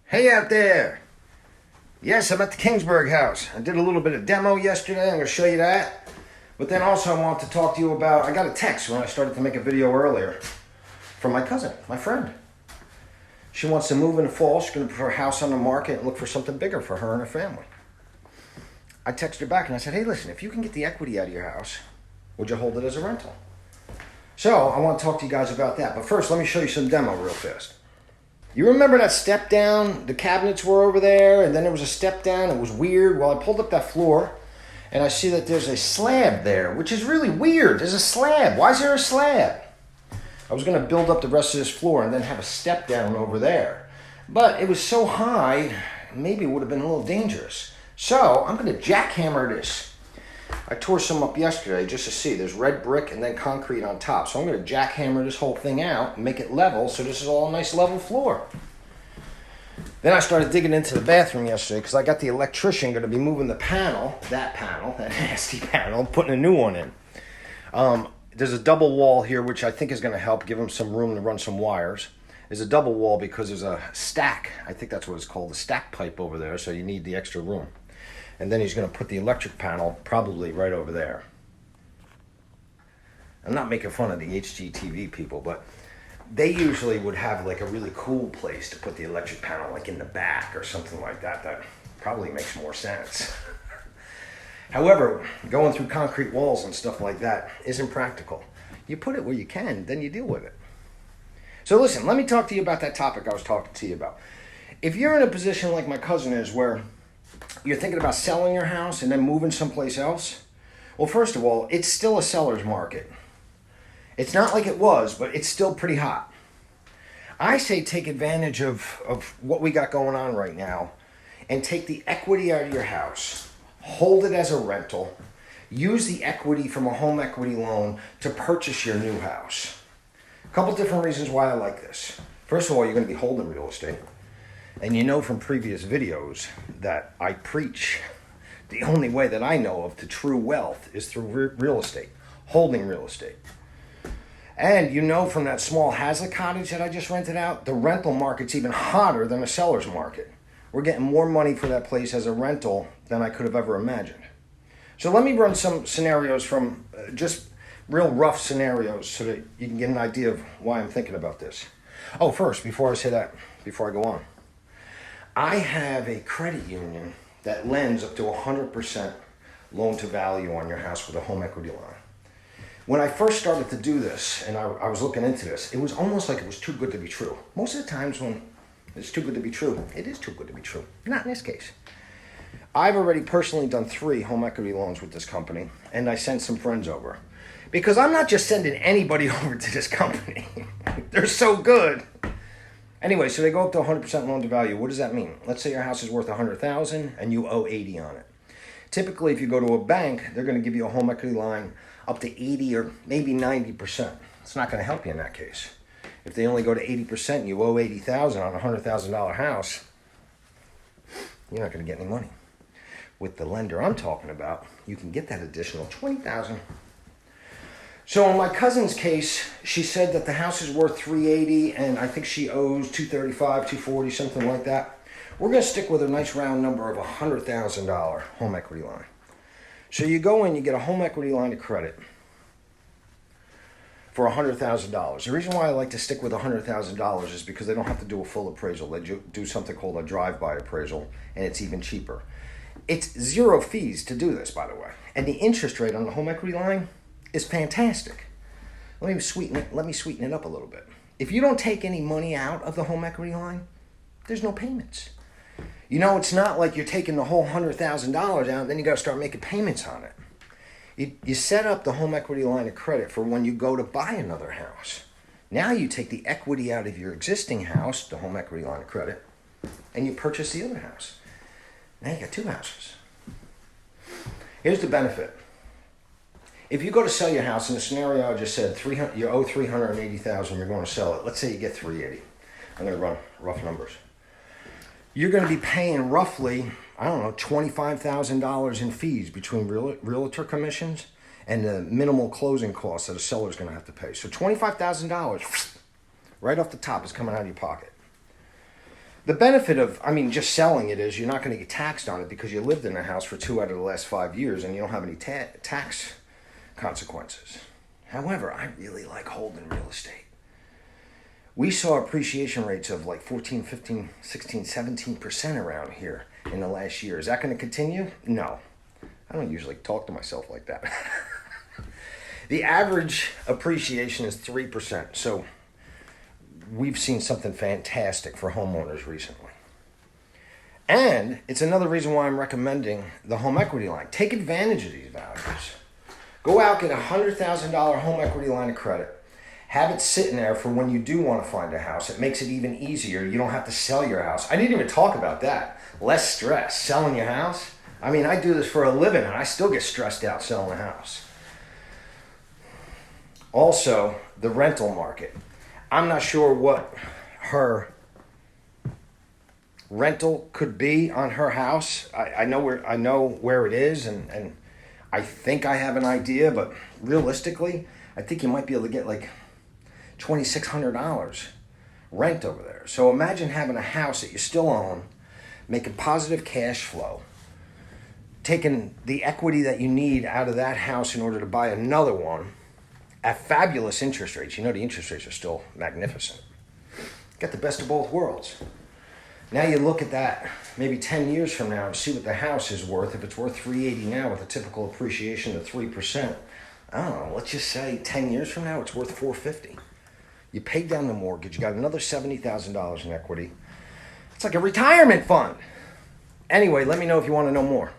Hey out there! Yes, I'm at the Kingsburg house. I did a little bit of demo yesterday. I'm going to show you that. But then also I want to talk to you about, I got a text when I started to make a video earlier from my cousin, my friend. She wants to move in the fall. She's going to put her house on the market and look for something bigger for her and her family. I texted her back and I said, hey, listen, if you can get the equity out of your house, would you hold it as a rental? So I want to talk to you guys about that. But first, let me show you some demo real fast. You remember that step down? The cabinets were over there, and then there was a step down. It was weird. Well, I pulled up that floor, and I see that there's a slab there, which is really weird. There's a slab. Why is there a slab? I was going to build up the rest of this floor and then have a step down over there. But it was so high, maybe it would have been a little dangerous. So I'm going to jackhammer this. I tore some up yesterday just to see. There's red brick and then concrete on top. So I'm going to jackhammer this whole thing out and make it level so this is all a nice level floor. Then I started digging into the bathroom yesterday because I got the electrician going to be moving the panel, that nasty panel, putting a new one in. There's a double wall here which I think is going to help give him some room to run some wires. There's a double wall because there's a stack, I think that's what it's called, a stack pipe over there, so you need the extra room. And then he's going to put the electric panel probably right over there. I'm not making fun of the HGTV people, but they usually would have like a really cool place to put the electric panel, like in the back or something like that. That probably makes more sense. However, going through concrete walls and stuff like that isn't practical. You put it where you can, then you deal with it. So listen, let me talk to you about that topic I was talking to you about. If you're in a position like my cousin is where you're thinking about selling your house and then moving someplace else, well, first of all, it's still a seller's market. It's not like it was, but it's still pretty hot. I say take advantage of what we got going on right now and take the equity out of your house, hold it as a rental, use the equity from a home equity loan to purchase your new house. A couple different reasons why I like this. First of all, you're going to be holding real estate. And you know from previous videos that I preach the only way that I know of to true wealth is through real estate, holding real estate. And you know from that small Hazlitt cottage that I just rented out, the rental market's even hotter than a seller's market. We're getting more money for that place as a rental than I could have ever imagined. So let me run some scenarios from just real rough scenarios so that you can get an idea of why I'm thinking about this. Oh, first, before I say that, before I go on, I have a credit union that lends up to 100% loan to value on your house with a home equity line. When I first started to do this, and I was looking into this, it was almost like it was too good to be true. Most of the times when it's too good to be true, it is too good to be true. Not in this case. I've already personally done 3 home equity loans with this company, and I sent some friends over. Because I'm not just sending anybody over to this company. They're so good. Anyway, so they go up to 100% loan to value. What does that mean? Let's say your house is worth $100,000 and you owe $80 on it. Typically, if you go to a bank, they're going to give you a home equity line up to 80 or maybe 90%. It's not going to help you in that case. If they only go to 80% and you owe $80,000 on a $100,000 house, you're not going to get any money. With the lender I'm talking about, you can get that additional $20,000. So in my cousin's case, she said that the house is worth $380 and I think she owes $235, $240, something like that. We're going to stick with a nice round number of a $100,000 home equity line. So you go in, you get a home equity line of credit for $100,000. The reason why I like to stick with $100,000 is because they don't have to do a full appraisal. They do something called a drive-by appraisal, and it's even cheaper. It's 0 fees to do this, by the way. And the interest rate on the home equity line is fantastic. Let me sweeten it up a little bit. If you don't take any money out of the home equity line, there's no payments. You know, it's not like you're taking the whole $100,000 out and then you got to start making payments on it. You set up the home equity line of credit for when you go to buy another house. Now you take the equity out of your existing house, the home equity line of credit, and you purchase the other house. Now you got 2 houses. Here's the benefit. If you go to sell your house in the scenario I just said, you owe $380,000, you're going to sell it. Let's say you get $380. I'm going to run rough numbers. You're going to be paying roughly, I don't know, $25,000 in fees between realtor commissions and the minimal closing costs that a seller's going to have to pay. So $25,000 right off the top is coming out of your pocket. The benefit of, I mean, just selling it is you're not going to get taxed on it because you lived in the house for 2 out of the last 5 years and you don't have any tax consequences. However, I really like holding real estate. We saw appreciation rates of like 14, 15, 16, 17% around here in the last year. Is that going to continue? No. I don't usually talk to myself like that. The average appreciation is 3%. So we've seen something fantastic for homeowners recently. And it's another reason why I'm recommending the home equity line. Take advantage of these values. Go out, get a $100,000 home equity line of credit. Have it sitting there for when you do want to find a house. It makes it even easier. You don't have to sell your house. I didn't even talk about that. Less stress. Selling your house. I mean, I do this for a living and I still get stressed out selling a house. Also, the rental market. I'm not sure what her rental could be on her house. I know where it is, and I think I have an idea, but realistically, I think you might be able to get like $2,600 rent over there. So imagine having a house that you still own, making positive cash flow, taking the equity that you need out of that house in order to buy another one at fabulous interest rates. You know, the interest rates are still magnificent. Get the best of both worlds. Now you look at that maybe 10 years from now and see what the house is worth. If it's worth $380 now with a typical appreciation of 3%, I don't know, let's just say 10 years from now it's worth $450. You paid down the mortgage, you got another $70,000 in equity. It's like a retirement fund. Anyway, let me know if you want to know more.